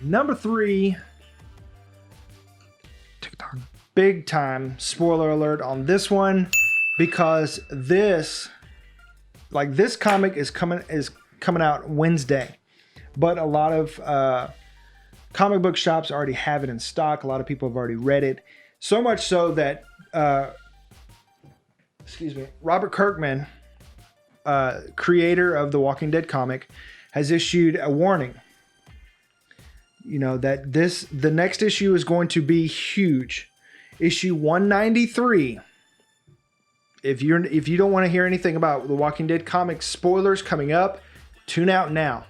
Number 3. TikTok. Big time spoiler alert on this one, because this comic is coming out Wednesday, but a lot of comic book shops already have it in stock. A lot of people have already read it, so much so that Robert Kirkman, creator of the Walking Dead comic, has issued a warning. You know that the next issue is going to be huge. Issue 193. If you don't want to hear anything about the Walking Dead comic spoilers coming up, tune out now.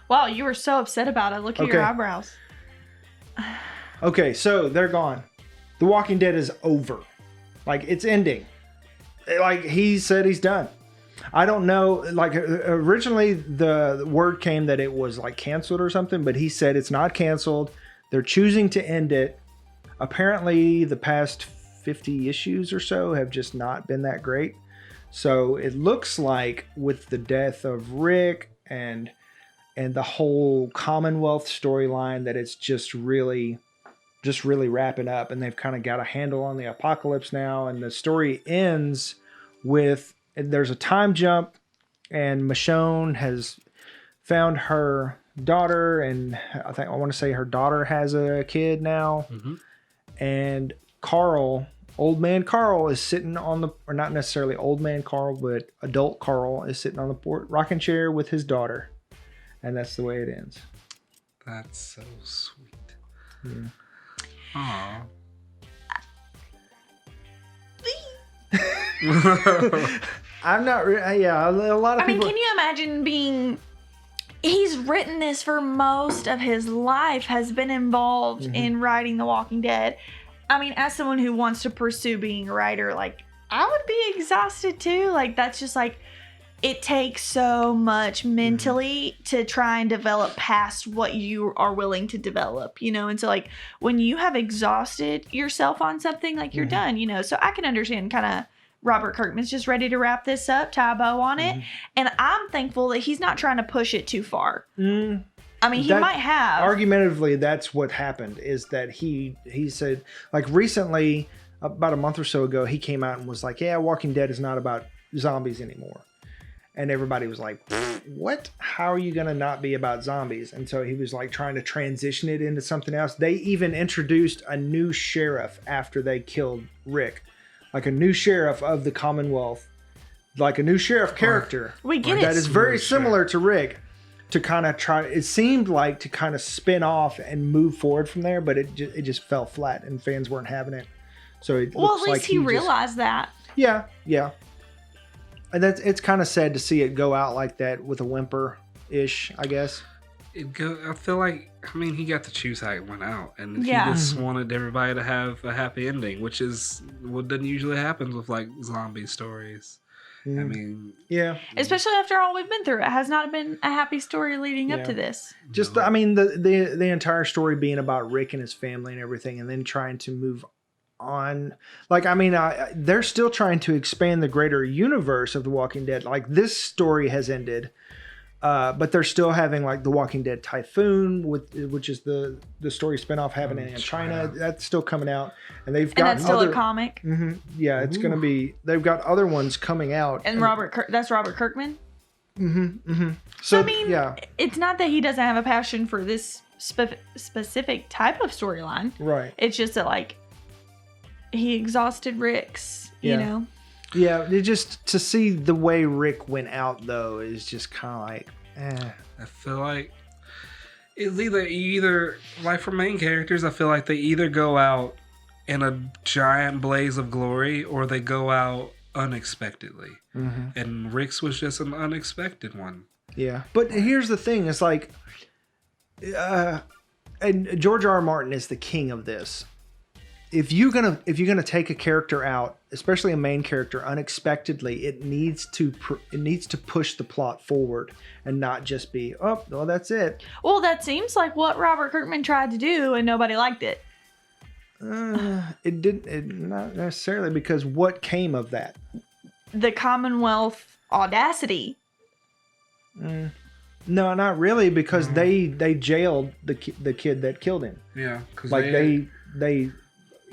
Wow, you were so upset about it. Look at your eyebrows. Okay, so they're gone. The Walking Dead is over. Like, it's ending. Like, he said he's done. I don't know. Like, originally the word came that it was like canceled or something, but he said it's not canceled. They're choosing to end it. Apparently, the past 50 issues or so have just not been that great. So it looks like with the death of Rick and the whole Commonwealth storyline that it's just really wrapping up, and they've kind of got a handle on the apocalypse now. And the story ends with there's a time jump, and Michonne has found her daughter, and I want to say her daughter has a kid now. Mm-hmm. And Carl, old man Carl, is sitting on or not necessarily old man Carl, but adult Carl is sitting on the rocking chair with his daughter. And that's the way it ends. That's so sweet. Yeah. Aww. I'm not. Yeah, a lot of people. I mean, can you imagine he's written this for most of his life, has been involved in writing The Walking Dead. I mean, as someone who wants to pursue being a writer, like, I would be exhausted too. Like, that's just like, it takes so much mentally to try and develop past what you are willing to develop, you know? And so, like, when you have exhausted yourself on something, like, you're done, you know? So I can understand kind of Robert Kirkman's just ready to wrap this up, tie a bow on it. And I'm thankful that he's not trying to push it too far. I mean, he might have. Argumentatively, that's what happened, is that he said, like, recently, about a month or so ago, he came out and was like, yeah, Walking Dead is not about zombies anymore. And everybody was like, what? How are you going to not be about zombies? And so he was like trying to transition it into something else. They even introduced a new sheriff after they killed Rick. Like a new sheriff of the Commonwealth. Like a new sheriff character. We get it. That is very similar to Rick. To kind of try, it seemed like to kind of spin off and move forward from there, but it just fell flat and fans weren't having it. So it looks at least like he realized that. Yeah. And it's kind of sad to see it go out like that with a whimper-ish, I guess. I feel like, I mean, he got to choose how it went out, and he just wanted everybody to have a happy ending, which is what doesn't usually happen with like zombie stories. I mean, especially after all we've been through. It has not been a happy story leading up to this. Just, I mean, the entire story being about Rick and his family and everything, and then trying to move on. Like, I mean, they're still trying to expand the greater universe of The Walking Dead. Like, this story has ended, but they're still having like The Walking Dead Typhoon, which is the story spinoff happening in China. That's still coming out, and they've got that's still a comic. Yeah, it's going to be. They've got other ones coming out, and that's Robert Kirkman. So I mean, it's not that he doesn't have a passion for this specific type of storyline. Right. It's just that, like, he exhausted Rick's, you know? Yeah, it just, to see the way Rick went out, though, is just kind of like, I feel like it's either, like for main characters, I feel like they either go out in a giant blaze of glory or they go out unexpectedly. And Rick's was just an unexpected one. Yeah. But here's the thing, it's like, and George R. R. Martin is the king of this. If you're gonna take a character out, especially a main character, unexpectedly, it needs to push the plot forward and not just be, oh, well, that's it. Well, that seems like what Robert Kirkman tried to do, and nobody liked it. It didn't. Not necessarily, because what came of that? The Commonwealth audacity. No, not really, because they jailed the kid that killed him. Yeah, because Like they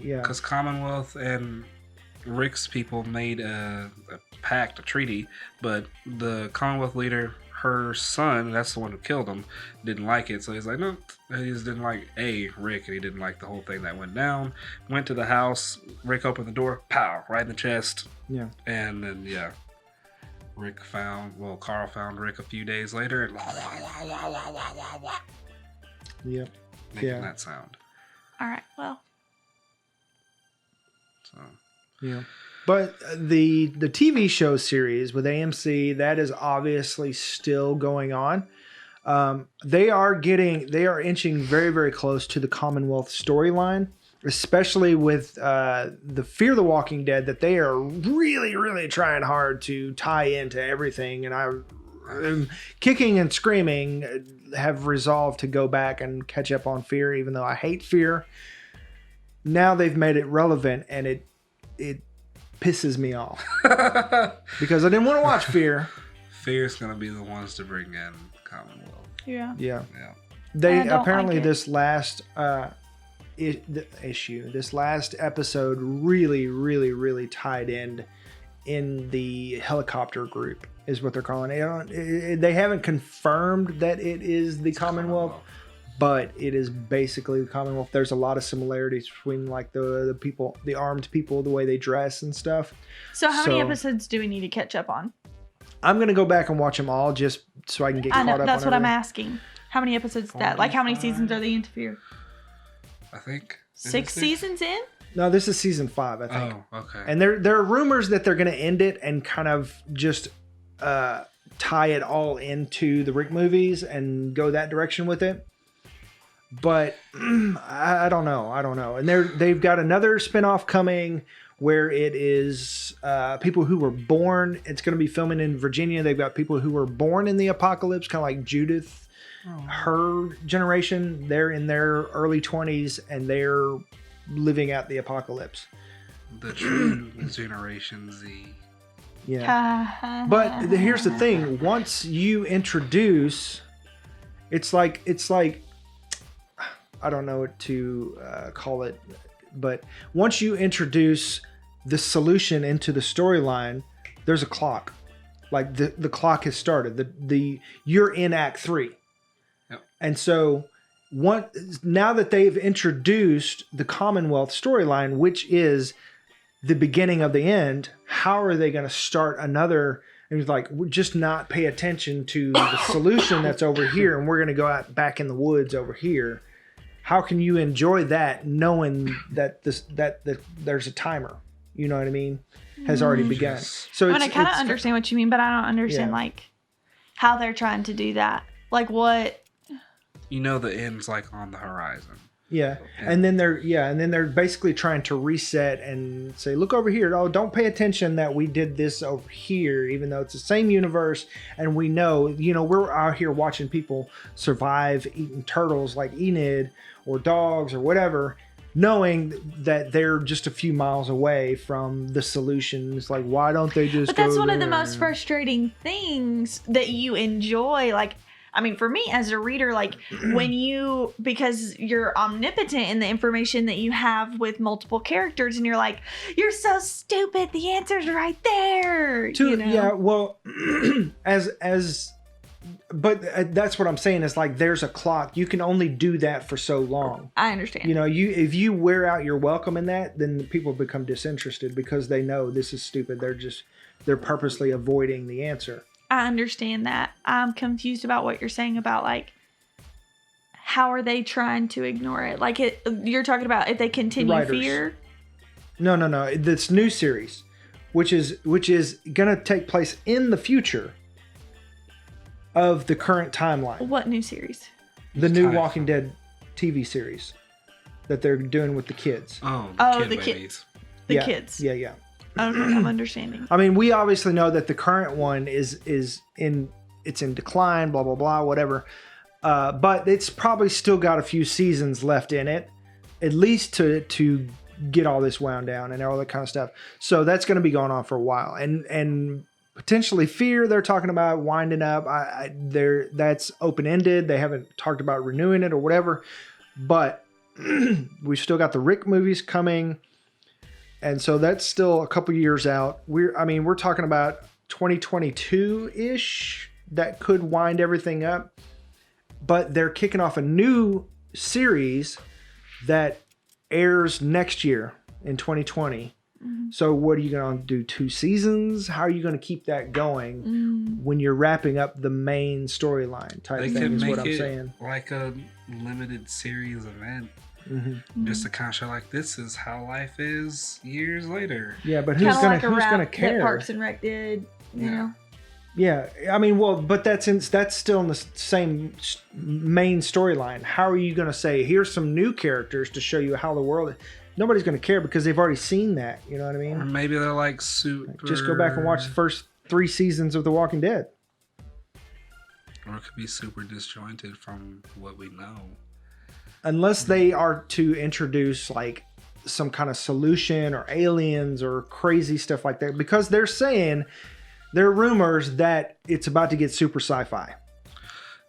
yeah. Because Commonwealth and Rick's people made a pact, a treaty, but the Commonwealth leader, her son, that's the one who killed him, didn't like it. So he's like, no, he just didn't like Rick, and he didn't like the whole thing that went down. Went to the house, Rick opened the door, pow, right in the chest. Yeah. And then, Carl found Rick a few days later and Yep. making that sound. All right. Well. So. Yeah. But the TV show series with AMC, that is obviously still going on. They are inching very, very close to the Commonwealth storyline, especially with the Fear the Walking Dead, that they are really, really trying hard to tie into everything. And I'm kicking and screaming, have resolved to go back and catch up on Fear, even though I hate Fear. Now they've made it relevant, and it pisses me off because I didn't want to watch Fear. Fear's gonna be the ones to bring in Commonwealth. Yeah. They apparently like this last this last episode really, really, really tied in the helicopter group is what they're calling it. They haven't confirmed that it is the Commonwealth. But it is basically the Commonwealth. There's a lot of similarities between like the people, the armed people, the way they dress and stuff. So how many episodes do we need to catch up on? I'm going to go back and watch them all just so I can get caught up. That's what I'm asking. How many episodes is that? Like how many seasons are they into Fear? I think 6 seasons in? No, this is season 5, I think. Oh, okay. And there are rumors that they're going to end it and kind of just tie it all into the Rick movies and go that direction with it. But I don't know. And they've got another spinoff coming where it is people who were born. It's going to be filming in Virginia. They've got people who were born in the apocalypse, kind of like Judith, her generation. They're in their early 20s and they're living out the apocalypse. The true Generation Z. Yeah. But here's the thing. Once you introduce, it's like I don't know what to call it, but once you introduce the solution into the storyline, there's a clock. Like the clock has started. You're in Act 3. Yep. And so now that they've introduced the Commonwealth storyline, which is the beginning of the end, how are they going to start another? And it's like, just not pay attention to the solution that's over here, and we're going to go out back in the woods over here. How can you enjoy that knowing that there's a timer? You know what I mean? Has already begun. So I kind of understand what you mean, but I don't understand like how they're trying to do that. Like what? You know, the end's like on the horizon. Yeah. And then they're basically trying to reset and say, look over here. Oh, don't pay attention that we did this over here, even though it's the same universe. And we know, we're out here watching people survive eating turtles like Enid or dogs or whatever, knowing that they're just a few miles away from the solution. It's like, why don't they just But that's one of the most frustrating things that you enjoy. Like, I mean, for me as a reader, like because you're omnipotent in the information that you have with multiple characters and you're like, you're so stupid. The answer's right there. Yeah. Well, but that's what I'm saying is like, there's a clock. You can only do that for so long. I understand. If you wear out your welcome in that, then people become disinterested because they know this is stupid. They're purposely avoiding the answer. I understand that. I'm confused about what you're saying about like, how are they trying to ignore it? Like you're talking about if they continue Fear? No. This new series, which is going to take place in the future of the current timeline. What new series? The new Walking Dead TV series that they're doing with the kids. The kids. The kids. Yeah. Okay, I'm understanding. I mean, we obviously know that the current one is in decline, blah blah blah, whatever. But it's probably still got a few seasons left in it, at least to get all this wound down and all that kind of stuff. So that's going to be going on for a while. And Potentially Fear, they're talking about winding up. That's open-ended. They haven't talked about renewing it or whatever. But we've still got the Rick movies coming. And so that's still a couple years out. We're talking about 2022-ish that could wind everything up. But they're kicking off a new series that airs next year in 2020. So what are you going to do? 2 seasons? How are you going to keep that going when you're wrapping up the main storyline type They thing could is make what I'm it saying. like a limited series event. Just to kind of show like this is how life is years later. Yeah, but who's going to care? That Parks and Rec did, you know? Yeah, but that's still in the same main storyline. How are you going to say, here's some new characters to show you how the world is? Nobody's going to care because they've already seen that. You know what I mean? Or maybe they're like super... Just go back and watch the first 3 seasons of The Walking Dead. Or it could be super disjointed from what we know. Unless they are to introduce like some kind of solution or aliens or crazy stuff like that. Because they're saying, there are rumors that it's about to get super sci-fi.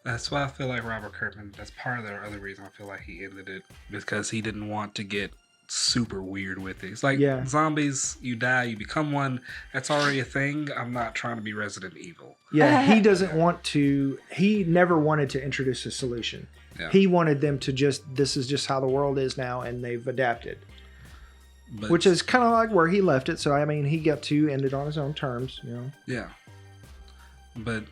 That's why I feel like Robert Kirkman, that's part of the other reason I feel like he ended it. Because he didn't want to get super weird with it. It's like zombies, you die, you become one. That's already a thing. I'm not trying to be Resident Evil. Yeah, he doesn't want to. He never wanted to introduce a solution. Yeah. He wanted them to this is just how the world is now, and they've adapted. Which is kind of like where he left it. So, he got to end it on his own terms, you know? Yeah. But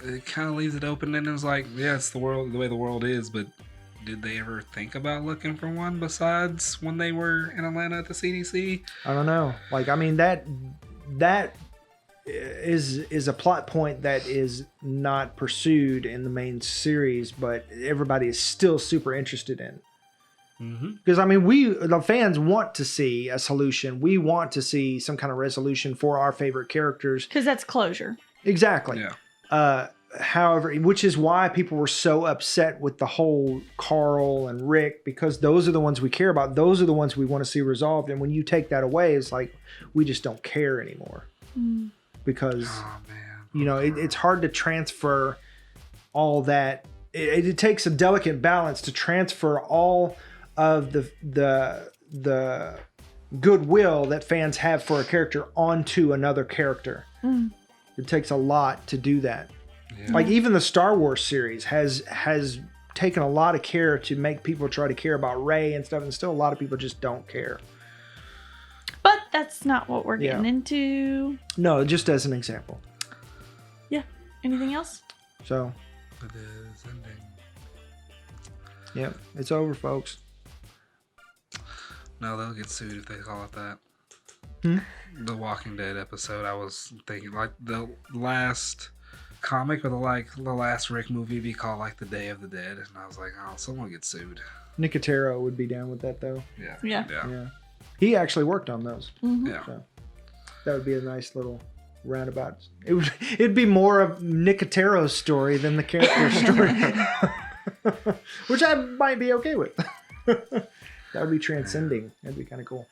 it kind of leaves it open, and it's like, yeah, it's the way the world is, but did they ever think about looking for one besides when they were in Atlanta at the CDC? I don't know. That is a plot point that is not pursued in the main series, but everybody is still super interested in. Because the fans want to see a solution. We want to see some kind of resolution for our favorite characters. Because that's closure. Exactly. Yeah. However, which is why people were so upset with the whole Carl and Rick, because those are the ones we care about. Those are the ones we want to see resolved. And when you take that away, it's like we just don't care anymore. Because, it's hard to transfer all that. It takes a delicate balance to transfer all of the goodwill that fans have for a character onto another character. It takes a lot to do that. Yeah. Like even the Star Wars series has taken a lot of care to make people try to care about Rey and stuff, and still a lot of people just don't care. But that's not what we're getting into. No, just as an example. Yeah. Anything else? So. It is ending. Yep, it's over, folks. No, they'll get sued if they call it that. The Walking Dead episode, I was thinking like the last comic or the last Rick movie be called like The Day of the Dead, and I was like, oh, someone gets sued. Nicotero would be down with that though. Yeah. He actually worked on those. Yeah. So that would be a nice little roundabout. It'd be more of Nicotero's story than the character's story. Which I might be okay with. That would be transcending. That'd be kind of cool.